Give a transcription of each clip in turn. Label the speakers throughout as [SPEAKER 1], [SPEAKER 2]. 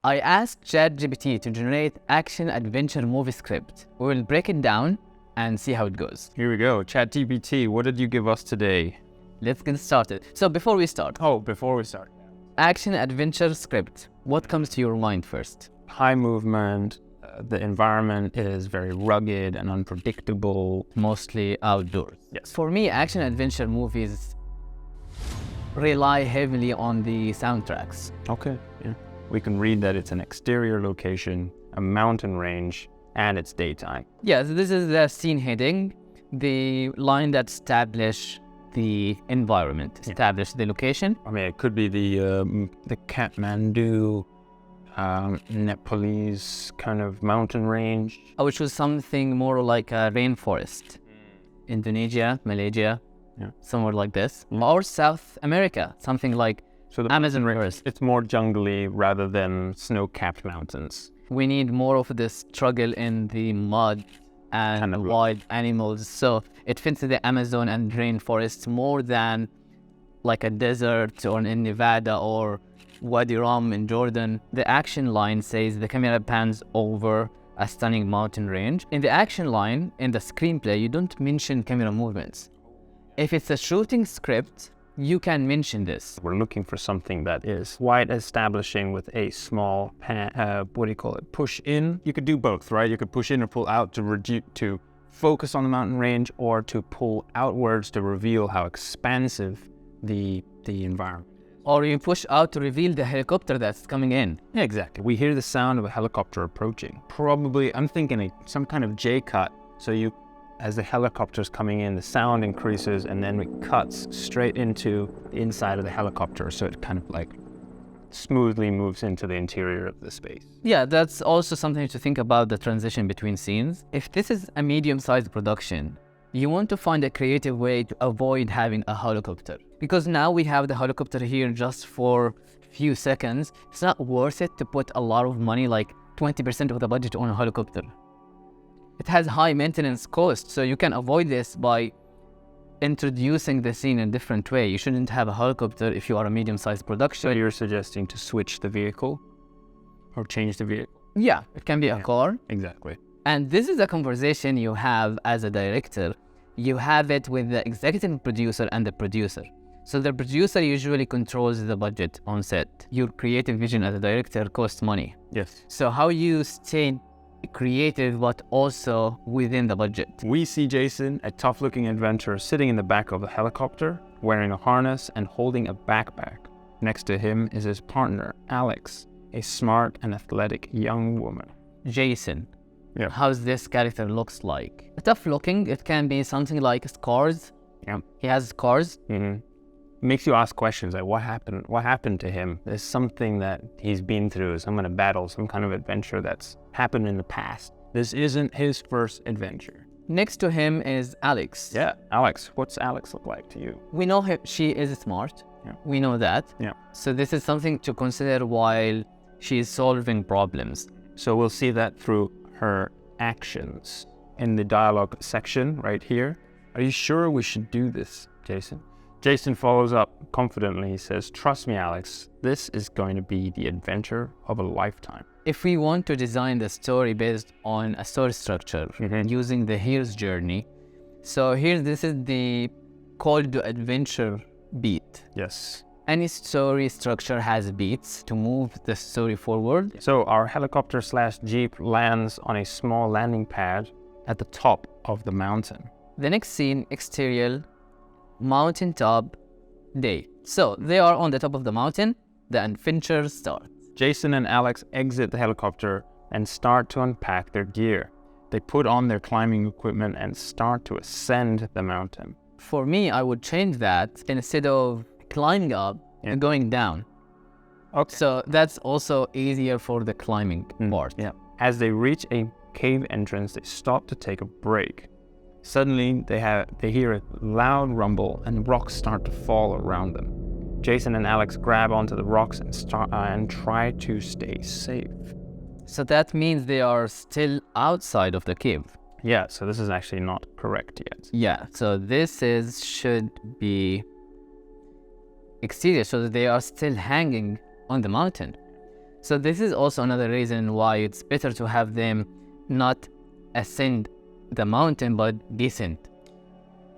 [SPEAKER 1] I asked ChatGPT to generate action-adventure movie script. We will break it down and see how it goes.
[SPEAKER 2] Here we go. ChatGPT, what did you give us today?
[SPEAKER 1] Let's get started. So before we start,
[SPEAKER 2] Before we start.
[SPEAKER 1] action-adventure script. What comes to your mind first?
[SPEAKER 2] High movement. The environment is very rugged and unpredictable.
[SPEAKER 1] Mostly outdoors.
[SPEAKER 2] Yes.
[SPEAKER 1] For me, action-adventure movies rely heavily on the soundtracks.
[SPEAKER 2] Okay. Yeah. We can read that it's an exterior location, a mountain range, and it's daytime.
[SPEAKER 1] Yeah, so this is the scene heading, the line that establishes the environment, establish the location.
[SPEAKER 2] I mean, it could be the Kathmandu, Nepalese kind of mountain range.
[SPEAKER 1] I would choose something more like a rainforest. Indonesia, Malaysia, somewhere like this. Or South America, something like
[SPEAKER 2] So the
[SPEAKER 1] Amazon forest.
[SPEAKER 2] It's more jungly rather than snow-capped mountains.
[SPEAKER 1] We need more of the struggle in the mud and
[SPEAKER 2] Kind of
[SPEAKER 1] wild animals. So it fits the Amazon and rainforest more than like a desert or in Nevada or Wadi Rum in Jordan. The action line says the camera pans over a stunning mountain range. In the action line, in the screenplay, you don't mention camera movements. If it's a shooting script, you can mention this.
[SPEAKER 2] We're looking for something that is quite establishing with a small push in. You could do both, right? You could push in or pull out to focus on the mountain range, or to pull outwards to reveal how expansive the environment.
[SPEAKER 1] Or you push out to reveal the helicopter that's coming in.
[SPEAKER 2] Yeah, exactly. We hear the sound of a helicopter approaching. Probably, I'm thinking some kind of J cut. So as the helicopter's coming in, the sound increases and then it cuts straight into the inside of the helicopter. So it kind of like smoothly moves into the interior of the space.
[SPEAKER 1] Yeah, that's also something to think about, the transition between scenes. If this is a medium-sized production, you want to find a creative way to avoid having a helicopter. Because now we have the helicopter here just for a few seconds. It's not worth it to put a lot of money, like 20% of the budget on a helicopter. It has high maintenance costs, so you can avoid this by introducing the scene in a different way. You shouldn't have a helicopter if you are a medium-sized production.
[SPEAKER 2] So you're suggesting to switch the vehicle or change the vehicle?
[SPEAKER 1] Yeah, it can be a car.
[SPEAKER 2] Exactly.
[SPEAKER 1] And this is a conversation you have as a director. You have it with the executive producer and the producer. So the producer usually controls the budget on set. Your creative vision as a director costs money.
[SPEAKER 2] Yes.
[SPEAKER 1] So how you stay creative but also within the budget?
[SPEAKER 2] We see Jason, a tough-looking adventurer, sitting in the back of a helicopter, wearing a harness and holding a backpack. Next to him is his partner, Alex, a smart and athletic young woman.
[SPEAKER 1] Jason.
[SPEAKER 2] Yeah.
[SPEAKER 1] How's this character looks like? Tough looking, it can be something like scars.
[SPEAKER 2] Yeah.
[SPEAKER 1] He has scars.
[SPEAKER 2] Mm-hmm. Makes you ask questions like, what happened? What happened to him? There's something that he's been through, some kind of battle, some kind of adventure that's happened in the past. This isn't his first adventure.
[SPEAKER 1] Next to him is Alex.
[SPEAKER 2] Yeah, Alex. What's Alex look like to you?
[SPEAKER 1] We know she is smart.
[SPEAKER 2] Yeah.
[SPEAKER 1] We know that.
[SPEAKER 2] Yeah.
[SPEAKER 1] So this is something to consider while she is solving problems.
[SPEAKER 2] So we'll see that through her actions. In the dialogue section right here, are you sure we should do this, Jason? Jason follows up confidently. He says, trust me, Alex, this is going to be the adventure of a lifetime.
[SPEAKER 1] If we want to design the story based on a story structure using the hero's journey, so here this is the call to adventure beat.
[SPEAKER 2] Yes.
[SPEAKER 1] Any story structure has beats to move the story forward.
[SPEAKER 2] So our helicopter/jeep lands on a small landing pad at the top of the mountain.
[SPEAKER 1] The next scene, exterior, mountaintop, day. So they are on the top of the mountain. The adventure starts.
[SPEAKER 2] Jason and Alex exit the helicopter and start to unpack their gear. They put on their climbing equipment and start to ascend the mountain.
[SPEAKER 1] For me, I would change that instead of climbing up and going down.
[SPEAKER 2] Okay.
[SPEAKER 1] So that's also easier for the climbing part.
[SPEAKER 2] Yeah. As they reach a cave entrance, they stop to take a break. Suddenly, they hear a loud rumble and rocks start to fall around them. Jason and Alex grab onto the rocks and try to stay safe.
[SPEAKER 1] So that means they are still outside of the cave.
[SPEAKER 2] Yeah, so this is actually not correct yet.
[SPEAKER 1] Yeah, so this should be exterior, so that they are still hanging on the mountain. So this is also another reason why it's better to have them not ascend the mountain, but descend.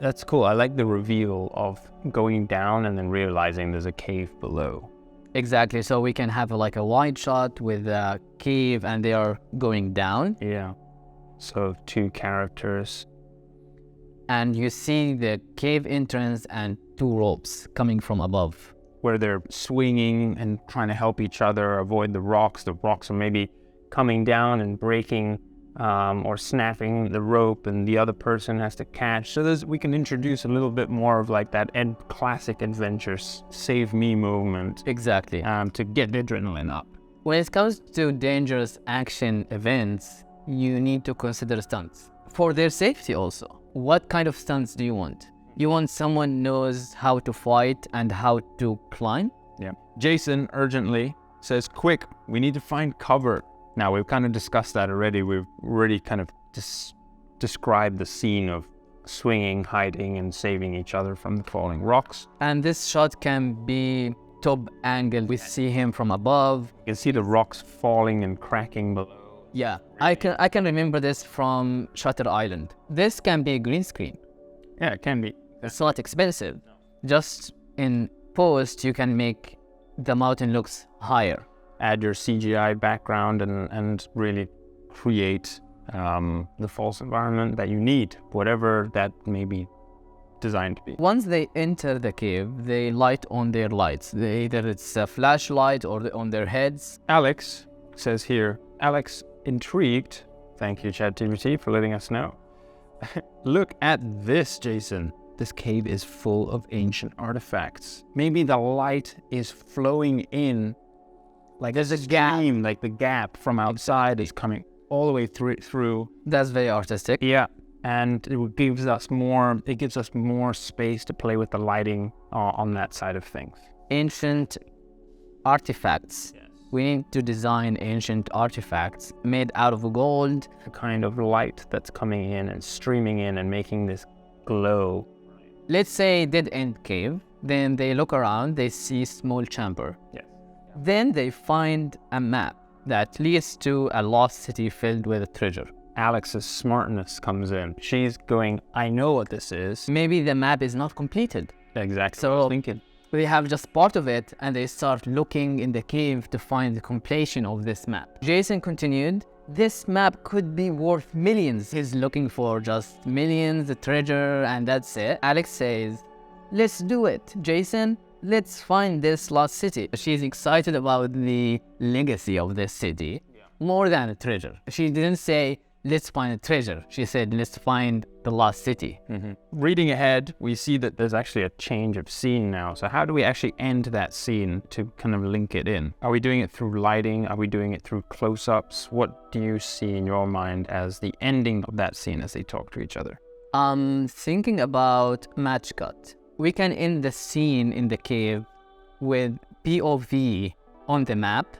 [SPEAKER 2] That's cool. I like the reveal of going down and then realizing there's a cave below.
[SPEAKER 1] Exactly. So we can have like a wide shot with a cave and they are going down.
[SPEAKER 2] Yeah. So 2 characters.
[SPEAKER 1] And you see the cave entrance and 2 ropes coming from above.
[SPEAKER 2] Where they're swinging and trying to help each other avoid the rocks. The rocks are maybe coming down and breaking or snapping the rope, and the other person has to catch. So we can introduce a little bit more of like that classic adventures, save me movement.
[SPEAKER 1] Exactly.
[SPEAKER 2] To get the adrenaline up.
[SPEAKER 1] When it comes to dangerous action events, you need to consider stunts. For their safety also. What kind of stunts do you want? You want someone knows how to fight and how to climb?
[SPEAKER 2] Yeah. Jason urgently says, quick, we need to find cover. Now, we've kind of discussed that already. We've already kind of described the scene of swinging, hiding, and saving each other from the falling rocks.
[SPEAKER 1] And this shot can be top angle. We see him from above.
[SPEAKER 2] You can see the rocks falling and cracking below.
[SPEAKER 1] Yeah, I can remember this from Shutter Island. This can be a green screen.
[SPEAKER 2] Yeah, it can be.
[SPEAKER 1] It's not expensive. Just in post, you can make the mountain looks higher.
[SPEAKER 2] Add your CGI background and really create the false environment that you need, whatever that may be designed to be.
[SPEAKER 1] Once they enter the cave, they light on their lights. Either it's a flashlight or on their heads.
[SPEAKER 2] Alex says here, Alex, intrigued, thank you ChatGPT for letting us know. Look at this, Jason. This cave is full of ancient artifacts. Maybe the light is flowing in, like there's a gap, like the gap from outside is coming all the way through.
[SPEAKER 1] That's very artistic.
[SPEAKER 2] Yeah, and it gives us more space to play with the lighting on that side of things.
[SPEAKER 1] Ancient artifacts.
[SPEAKER 2] Yes.
[SPEAKER 1] We need to design ancient artifacts made out of gold.
[SPEAKER 2] The kind of light that's coming in and streaming in and making this glow.
[SPEAKER 1] Let's say dead-end cave. Then they look around, they see small chamber.
[SPEAKER 2] Yes.
[SPEAKER 1] Then they find a map that leads to a lost city filled with treasure.
[SPEAKER 2] Alex's smartness comes in. She's going, I know what this is.
[SPEAKER 1] Maybe the map is not completed.
[SPEAKER 2] Exactly
[SPEAKER 1] So
[SPEAKER 2] what I was thinking.
[SPEAKER 1] they have just part of it and they start looking in the cave to find the completion of this map. Jason continued, this map could be worth millions. He's looking for just millions, the treasure, and that's it. Alex says, let's do it, Jason. Let's find this lost city. She's excited about the legacy of this city more than a treasure. She didn't say, let's find a treasure. She said, let's find the lost city.
[SPEAKER 2] Mm-hmm. Reading ahead, we see that there's actually a change of scene now. So how do we actually end that scene to kind of link it in? Are we doing it through lighting? Are we doing it through close-ups? What do you see in your mind as the ending of that scene as they talk to each other?
[SPEAKER 1] Thinking about match cut. We can end the scene in the cave with POV on the map.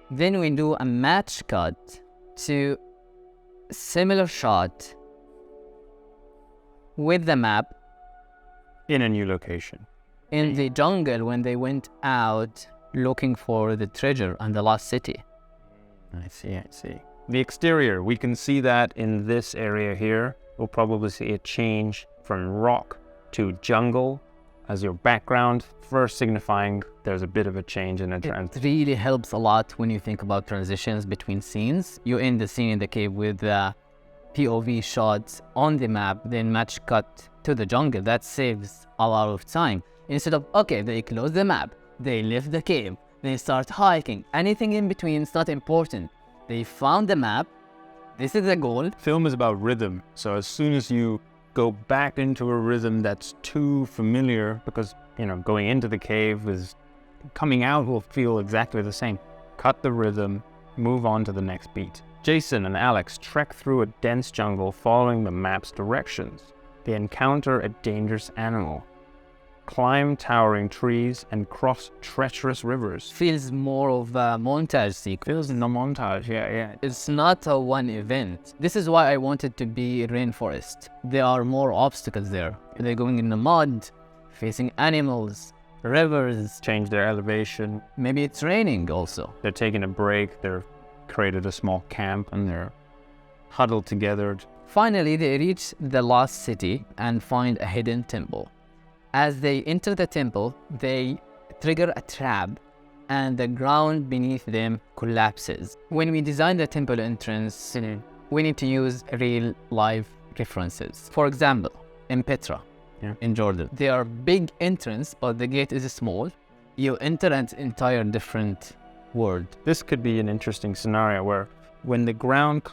[SPEAKER 1] Then we do a match cut to similar shot with the map
[SPEAKER 2] In a new location.
[SPEAKER 1] in the jungle when they went out looking for the treasure and the lost city.
[SPEAKER 2] I see. The exterior, we can see that in this area here. We'll probably see a change from rock to jungle as your background, first signifying there's a bit of a change in the trend.
[SPEAKER 1] It really helps a lot when you think about transitions between scenes. You end the scene in the cave with POV shots on the map, then match cut to the jungle. That saves a lot of time. Instead of, okay, they close the map, they leave the cave, they start hiking. Anything in between is not important. They found the map, this is the goal.
[SPEAKER 2] Film is about rhythm, so as soon as you go back into a rhythm that's too familiar, because, going into the cave is coming out will feel exactly the same. Cut the rhythm, move on to the next beat. Jason and Alex trek through a dense jungle following the map's directions. They encounter a dangerous animal, climb towering trees, and cross treacherous rivers.
[SPEAKER 1] Feels more of a montage sequence.
[SPEAKER 2] Feels in the montage, yeah.
[SPEAKER 1] It's not a one event. This is why I wanted to be rainforest. There are more obstacles there. They're going in the mud, facing animals, rivers.
[SPEAKER 2] Change their elevation.
[SPEAKER 1] Maybe it's raining also.
[SPEAKER 2] They're taking a break. They're created a small camp and they're huddled together.
[SPEAKER 1] Finally, they reach the lost city and find a hidden temple. As they enter the temple, they trigger a trap and the ground beneath them collapses. When we design the temple entrance, we need to use real life references. For example, in Petra, in Jordan, they are big entrance, but the gate is small. You enter an entire different world.
[SPEAKER 2] This could be an interesting scenario where when the ground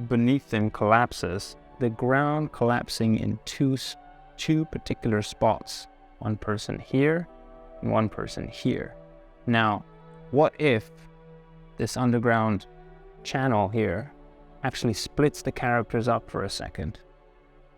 [SPEAKER 2] beneath them collapses, the ground collapsing in two particular spots. One person here and one person here. Now, what if this underground channel here actually splits the characters up for a second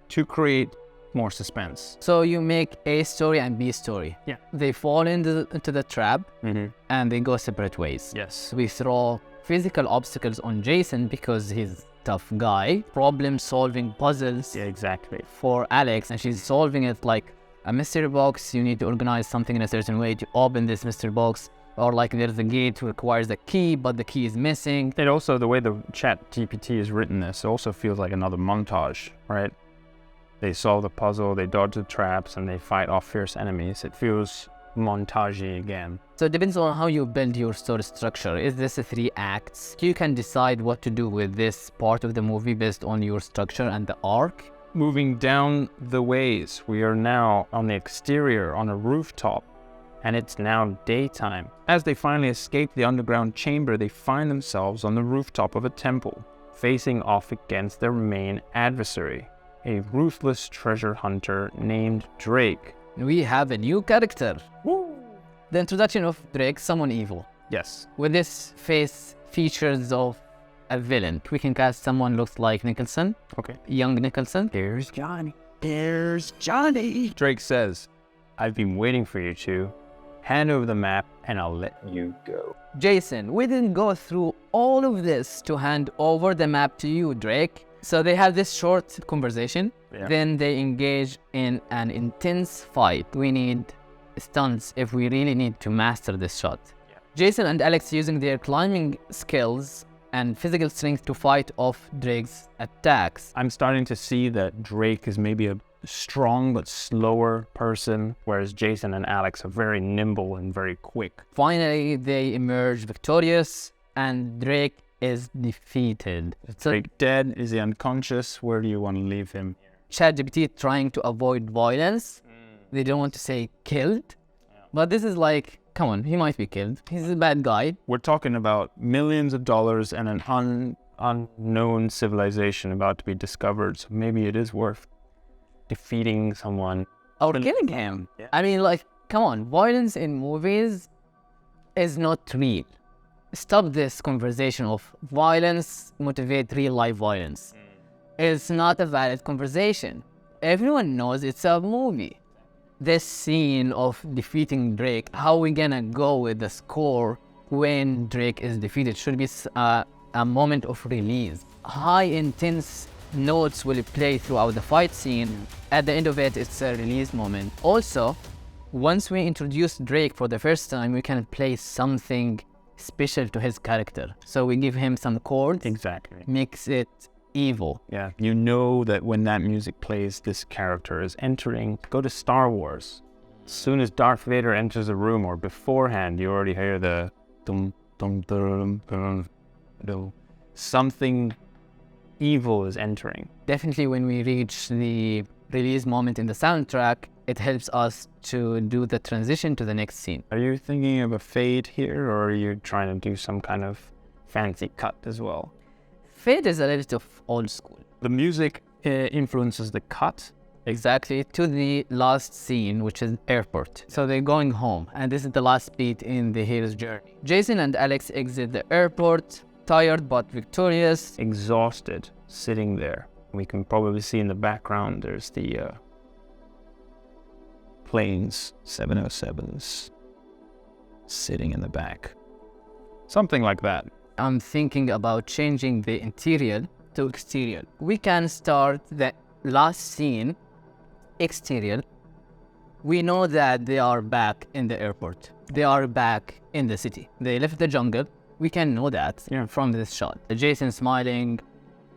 [SPEAKER 2] to create more suspense?
[SPEAKER 1] So you make A story and B story.
[SPEAKER 2] Yeah.
[SPEAKER 1] They fall into the trap and they go separate ways.
[SPEAKER 2] Yes.
[SPEAKER 1] We throw physical obstacles on Jason because he's a tough guy. Problem solving puzzles.
[SPEAKER 2] Yeah, exactly.
[SPEAKER 1] For Alex, and she's solving it like a mystery box. You need to organize something in a certain way to open this mystery box. Or like there's a gate that requires a key, but the key is missing.
[SPEAKER 2] It also, the way the ChatGPT has written this, also feels like another montage, right? They solve the puzzle, they dodge the traps, and they fight off fierce enemies. It feels montagey again.
[SPEAKER 1] So it depends on how you build your story structure. Is this a 3 acts? You can decide what to do with this part of the movie based on your structure and the arc.
[SPEAKER 2] Moving down the ways, we are now on the exterior, on a rooftop, and it's now daytime. As they finally escape the underground chamber, they find themselves on the rooftop of a temple, facing off against their main adversary, a ruthless treasure hunter named Drake.
[SPEAKER 1] We have a new character. Woo! The introduction of Drake, someone evil.
[SPEAKER 2] Yes.
[SPEAKER 1] With this face features of a villain. We can cast someone looks like Nicholson.
[SPEAKER 2] Okay.
[SPEAKER 1] Young Nicholson.
[SPEAKER 2] Here's Johnny. Here's Johnny. Drake says, I've been waiting for you to hand over the map and I'll let you go.
[SPEAKER 1] Jason, we didn't go through all of this to hand over the map to you, Drake. So they have this short conversation.
[SPEAKER 2] Yeah.
[SPEAKER 1] Then they engage in an intense fight. We need stunts if we really need to master this shot.
[SPEAKER 2] Yeah.
[SPEAKER 1] Jason and Alex using their climbing skills and physical strength to fight off Drake's attacks.
[SPEAKER 2] I'm starting to see that Drake is maybe a strong but slower person, whereas Jason and Alex are very nimble and very quick.
[SPEAKER 1] Finally, they emerge victorious and Drake is defeated.
[SPEAKER 2] Is Drake dead? Is he unconscious? Where do you want to leave him?
[SPEAKER 1] ChatGPT trying to avoid violence. They don't want to say killed. But this is like, come on, he might be killed. He's a bad guy.
[SPEAKER 2] We're talking about millions of dollars and an unknown civilization about to be discovered. So maybe it is worth defeating someone.
[SPEAKER 1] Or killing him.
[SPEAKER 2] Yeah.
[SPEAKER 1] I mean, like, come on, violence in movies is not real. Stop this conversation of violence motivate real life violence. It's not a valid conversation. Everyone knows it's a movie. This scene of defeating Drake, how we gonna go with the score when Drake is defeated should be a moment of release. High intense notes will play throughout the fight scene. At the end of it, it's a release moment. Also, once we introduce Drake for the first time, we can play something special to his character. So we give him some chords.
[SPEAKER 2] Exactly.
[SPEAKER 1] Makes it evil.
[SPEAKER 2] Yeah, you know that when that music plays, this character is entering. Go to Star Wars. As soon as Darth Vader enters a room or beforehand, you already hear the dum dum dum dum dum. Something evil is entering.
[SPEAKER 1] Definitely when we reach the release moment in the soundtrack, it helps us to do the transition to the next scene.
[SPEAKER 2] Are you thinking of a fade here, or are you trying to do some kind of fancy cut as well?
[SPEAKER 1] Fade is a little bit of old school.
[SPEAKER 2] The music influences the cut.
[SPEAKER 1] Exactly, to the last scene, which is airport. So they're going home, and this is the last beat in the hero's journey. Jason and Alex exit the airport, tired but victorious.
[SPEAKER 2] Exhausted, sitting there. We can probably see in the background, there's the planes, 707s, sitting in the back. Something like that.
[SPEAKER 1] I'm thinking about changing the interior to exterior. We can start the last scene exterior We know that they are back in the airport. They are back in the city. They left the jungle. We can know that from this shot. Jason smiling.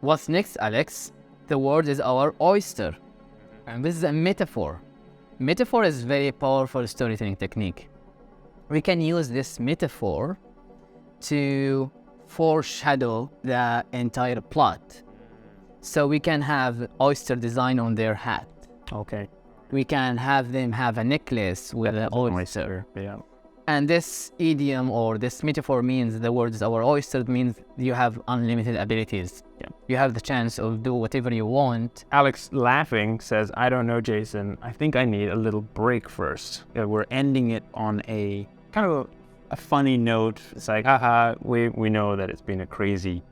[SPEAKER 1] What's next, Alex? The word is our oyster. And this is a metaphor. Metaphor is very powerful storytelling technique. We can use this metaphor to foreshadow the entire plot. So we can have oyster design on their hat.
[SPEAKER 2] Okay.
[SPEAKER 1] We can have them have a necklace with an oyster.
[SPEAKER 2] Yeah.
[SPEAKER 1] And this idiom or this metaphor means the word is our oyster means you have unlimited abilities.
[SPEAKER 2] Yeah.
[SPEAKER 1] You have the chance of do whatever you want.
[SPEAKER 2] Alex, laughing, says, I don't know, Jason. I think I need a little break first. We're ending it on a kind of a funny note. It's like, haha, we know that it's been a crazy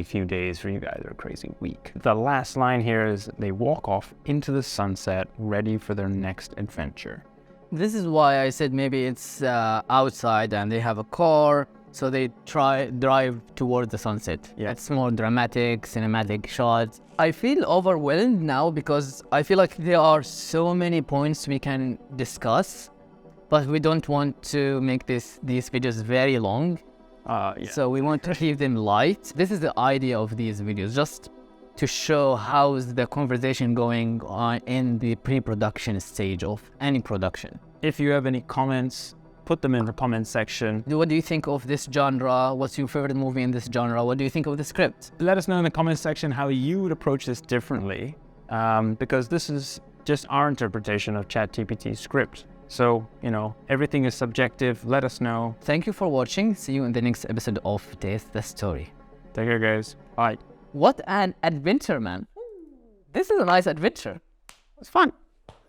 [SPEAKER 2] few days for you guys, or a crazy week. The last line here is they walk off into the sunset, ready for their next adventure.
[SPEAKER 1] This is why I said maybe it's outside and they have a car, so they drive towards the sunset.
[SPEAKER 2] Yeah.
[SPEAKER 1] It's more dramatic, cinematic shots. I feel overwhelmed now because I feel like there are so many points we can discuss, but we don't want to make these videos very long. So we want to keep them light. This is the idea of these videos, just to show how's the conversation going on in the pre-production stage of any production.
[SPEAKER 2] If you have any comments, put them in the comment section.
[SPEAKER 1] What do you think of this genre? What's your favorite movie in this genre? What do you think of the script?
[SPEAKER 2] Let us know in the comment section how you would approach this differently, because this is just our interpretation of ChatGPT's script. So, everything is subjective. Let us know.
[SPEAKER 1] Thank you for watching. See you in the next episode of Taste the Story.
[SPEAKER 2] Take care, guys. Bye.
[SPEAKER 1] What an adventure, man. This is a nice adventure.
[SPEAKER 2] It's fun.